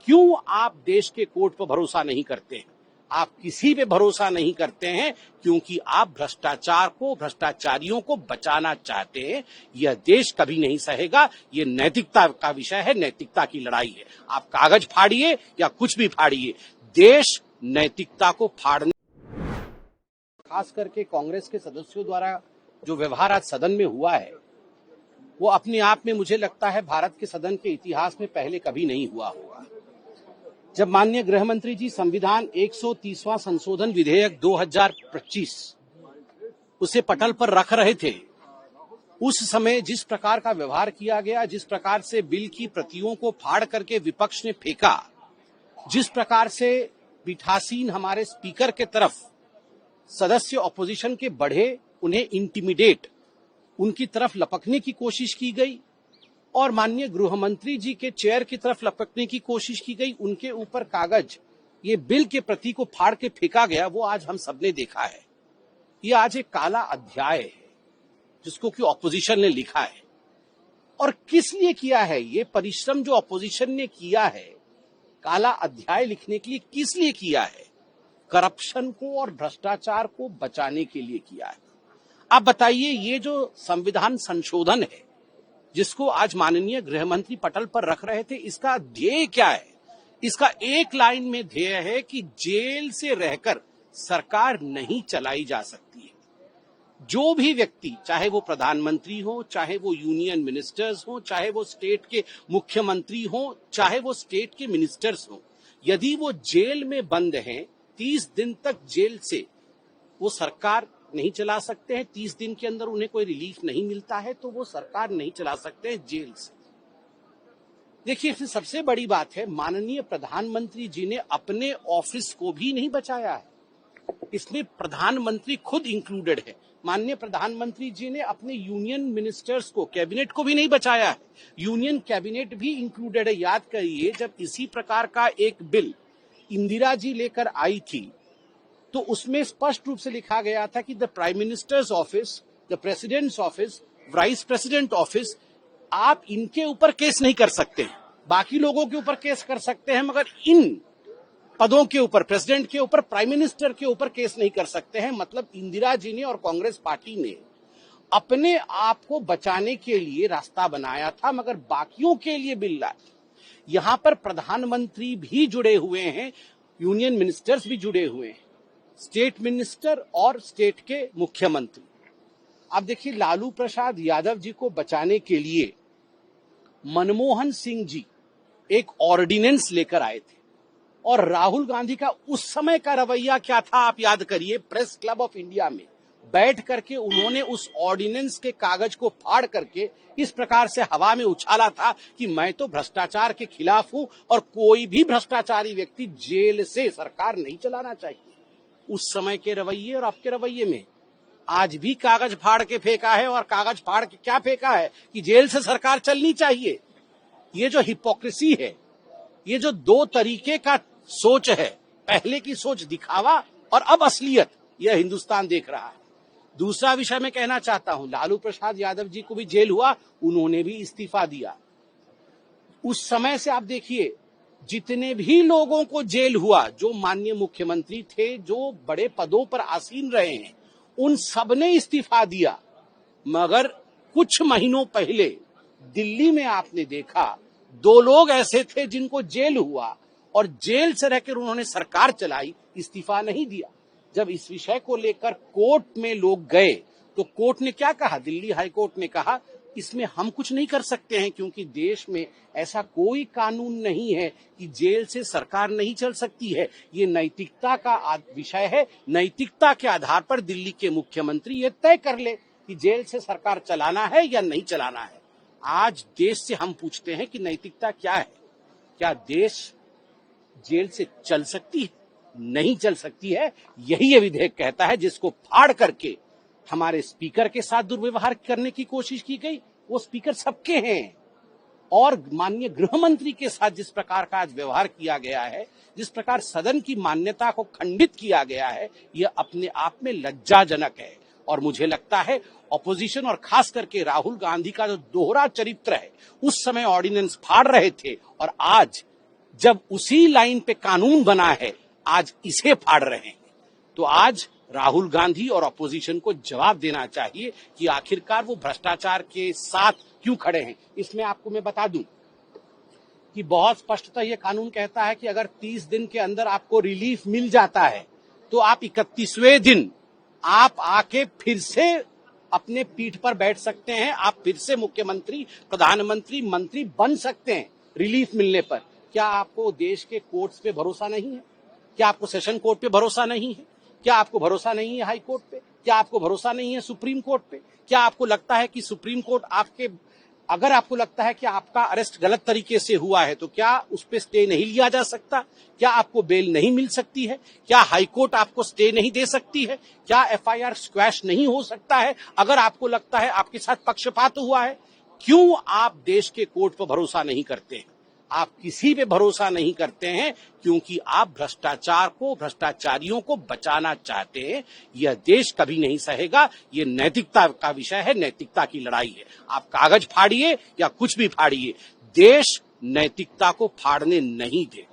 क्यों आप देश के कोर्ट पर भरोसा नहीं करते हैं? आप किसी पे भरोसा नहीं करते हैं क्योंकि आप भ्रष्टाचार को, भ्रष्टाचारियों को बचाना चाहते हैं। यह देश कभी नहीं सहेगा। ये नैतिकता का विषय है, नैतिकता की लड़ाई है। आप कागज फाड़िए या कुछ भी फाड़िए, देश नैतिकता को फाड़ने, खास करके कांग्रेस के सदस्यों द्वारा जो व्यवहार आज सदन में हुआ है, वो अपने आप में मुझे लगता है भारत के सदन के इतिहास में पहले कभी नहीं हुआ होगा। जब माननीय गृह मंत्री जी संविधान 130वां संशोधन विधेयक 2025 उसे पटल पर रख रहे थे, उस समय जिस प्रकार का व्यवहार किया गया, जिस प्रकार से बिल की प्रतियों को फाड़ करके विपक्ष ने फेंका, जिस प्रकार से पीठासीन हमारे स्पीकर के तरफ सदस्य ऑपोजिशन के बढ़े, उन्हें इंटिमिडेट, उनकी तरफ लपकने की कोशिश की गई और माननीय गृह मंत्री जी के चेयर की तरफ लपकने की कोशिश की गई, उनके ऊपर कागज, ये बिल के प्रति को फाड़ के फेंका गया, वो आज हम सबने देखा है। ये आज एक काला अध्याय है जिसको कि ऑपोजिशन ने लिखा है। और किस लिए किया है ये परिश्रम जो ऑपोजिशन ने किया है काला अध्याय लिखने के लिए? किस लिए किया है? करप्शन को और भ्रष्टाचार को बचाने के लिए किया है। आप बताइए, ये जो संविधान संशोधन है जिसको आज माननीय गृह मंत्री पटल पर रख रहे थे, इसका ध्येय क्या है? इसका एक लाइन में ध्येय है कि जेल से रहकर सरकार नहीं चलाई जा सकती है। जो भी व्यक्ति, चाहे वो प्रधानमंत्री हो, चाहे वो यूनियन मिनिस्टर्स हो, चाहे वो स्टेट के मुख्यमंत्री हो, चाहे वो स्टेट के मिनिस्टर्स हो, यदि वो जेल में बंद हैं, 30 दिन तक जेल से वो सरकार नहीं चला सकते हैं, 30 दिन के अंदर उन्हें कोई रिलीफ नहीं मिलता है, तो वो सरकार नहीं चला सकते हैं जेल से। देखिए, इसमें सबसे बड़ी बात है, माननीय प्रधानमंत्री जी ने अपने ऑफिस को भी नहीं बचाया है। इसमें प्रधानमंत्री खुद इंक्लूडेड है। माननीय प्रधानमंत्री जी ने अपने यूनियन मिनिस्टर्स को, कैबिनेट को भी नहीं बचाया है। यूनियन कैबिनेट भी इंक्लूडेड है। याद करिए, जब इसी प्रकार का एक बिल इंदिरा जी लेकर आई थी तो उसमें स्पष्ट रूप से लिखा गया था कि the prime minister's office, the president's office, vice president office, आप इनके ऊपर केस नहीं कर सकते। बाकी लोगों के ऊपर केस कर सकते हैं, मगर इन पदों के ऊपर, प्रेसिडेंट के ऊपर, प्राइम मिनिस्टर के ऊपर केस नहीं कर सकते हैं। मतलब इंदिरा जी ने और कांग्रेस पार्टी ने अपने आप को बचाने के लिए रास्ता बनाया था, मगर बाकियों के लिए बिल लाए। यहां पर प्रधानमंत्री भी जुड़े हुए हैं, यूनियन मिनिस्टर्स भी जुड़े हुए हैं, स्टेट मिनिस्टर और स्टेट के मुख्यमंत्री। अब देखिए, लालू प्रसाद यादव जी को बचाने के लिए मनमोहन सिंह जी एक ऑर्डिनेंस लेकर आए थे और राहुल गांधी का उस समय का रवैया क्या था आप याद करिए। प्रेस क्लब ऑफ इंडिया में बैठ करके उन्होंने उस ऑर्डिनेंस के कागज को फाड़ करके इस प्रकार से हवा में उछाला था कि मैं तो भ्रष्टाचार के खिलाफ हूं और कोई भी भ्रष्टाचारी व्यक्ति जेल से सरकार नहीं चलाना चाहिए। उस समय के रवैये और आपके रवैये में आज भी कागज फाड़ के फेंका है। और कागज फाड़ के क्या फेंका है कि जेल से सरकार चलनी चाहिए। ये जो हिपोक्रेसी है, ये जो दो तरीके का सोच है, पहले की सोच दिखावा और अब असलियत, यह हिंदुस्तान देख रहा है। दूसरा विषय मैं कहना चाहता हूं, लालू प्रसाद यादव जी को भी जेल हुआ, उन्होंने भी इस्तीफा दिया। उस समय से आप देखिए, जितने भी लोगों को जेल हुआ, जो माननीय मुख्यमंत्री थे, जो बड़े पदों पर आसीन रहे हैं, उन सबने इस्तीफा दिया। मगर कुछ महीनों पहले दिल्ली में आपने देखा, 2 लोग ऐसे थे जिनको जेल हुआ और जेल से रहकर उन्होंने सरकार चलाई, इस्तीफा नहीं दिया। जब इस विषय को लेकर कोर्ट में लोग गए तो कोर्ट ने क्या कहा? दिल्ली हाई कोर्ट ने कहा, इसमें हम कुछ नहीं कर सकते हैं क्योंकि देश में ऐसा कोई कानून नहीं है कि जेल से सरकार नहीं चल सकती है। ये नैतिकता का विषय है। नैतिकता के आधार पर दिल्ली के मुख्यमंत्री ये तय कर ले कि जेल से सरकार चलाना है या नहीं चलाना है। आज देश से हम पूछते हैं कि नैतिकता क्या है? क्या देश जेल से चल सकती है? नहीं चल सकती है। यही ये विधेयक कहता है, जिसको फाड़ करके हमारे स्पीकर के साथ दुर्व्यवहार करने की कोशिश की गई। वो स्पीकर सबके हैं। और माननीय गृह मंत्री के साथ जिस प्रकार का आज व्यवहार किया गया है, जिस प्रकार सदन की मान्यता को खंडित किया गया है, यह अपने आप में लज्जाजनक है। और मुझे लगता है ऑपोजिशन और खास करके राहुल गांधी का जो दोहरा चरित्र है, उस समय ऑर्डिनेंस फाड़ रहे थे और आज जब उसी लाइन पे कानून बना है, आज इसे फाड़ रहे हैं। तो आज राहुल गांधी और अपोजिशन को जवाब देना चाहिए कि आखिरकार वो भ्रष्टाचार के साथ क्यों खड़े हैं। इसमें आपको मैं बता दूं कि बहुत स्पष्टतः ये कानून कहता है कि अगर 30 दिन के अंदर आपको रिलीफ मिल जाता है तो आप 31वें दिन आप आके फिर से अपने पीठ पर बैठ सकते हैं, आप फिर से मुख्यमंत्री, प्रधानमंत्री, मंत्री बन सकते हैं रिलीफ मिलने पर। क्या आपको देश के कोर्ट्स पे भरोसा नहीं है? क्या आपको सेशन कोर्ट पे भरोसा नहीं है? क्या आपको भरोसा नहीं है हाई कोर्ट पे? क्या आपको भरोसा नहीं है सुप्रीम कोर्ट पे? क्या आपको लगता है कि सुप्रीम कोर्ट अगर आपको लगता है कि आपका अरेस्ट गलत तरीके से हुआ है तो क्या उस पे स्टे नहीं लिया जा सकता? क्या आपको बेल नहीं मिल सकती है? क्या हाई कोर्ट आपको स्टे नहीं दे सकती है? क्या एफआईआर स्क्वैश नहीं हो सकता है अगर आपको लगता है आपके साथ पक्षपात हुआ है? क्यों आप देश के कोर्ट पर भरोसा नहीं करते हैं? आप किसी पे भरोसा नहीं करते हैं क्योंकि आप भ्रष्टाचार को, भ्रष्टाचारियों को बचाना चाहते हैं। यह देश कभी नहीं सहेगा। ये नैतिकता का विषय है, नैतिकता की लड़ाई है। आप कागज फाड़िए या कुछ भी फाड़िए, देश नैतिकता को फाड़ने नहीं देगा।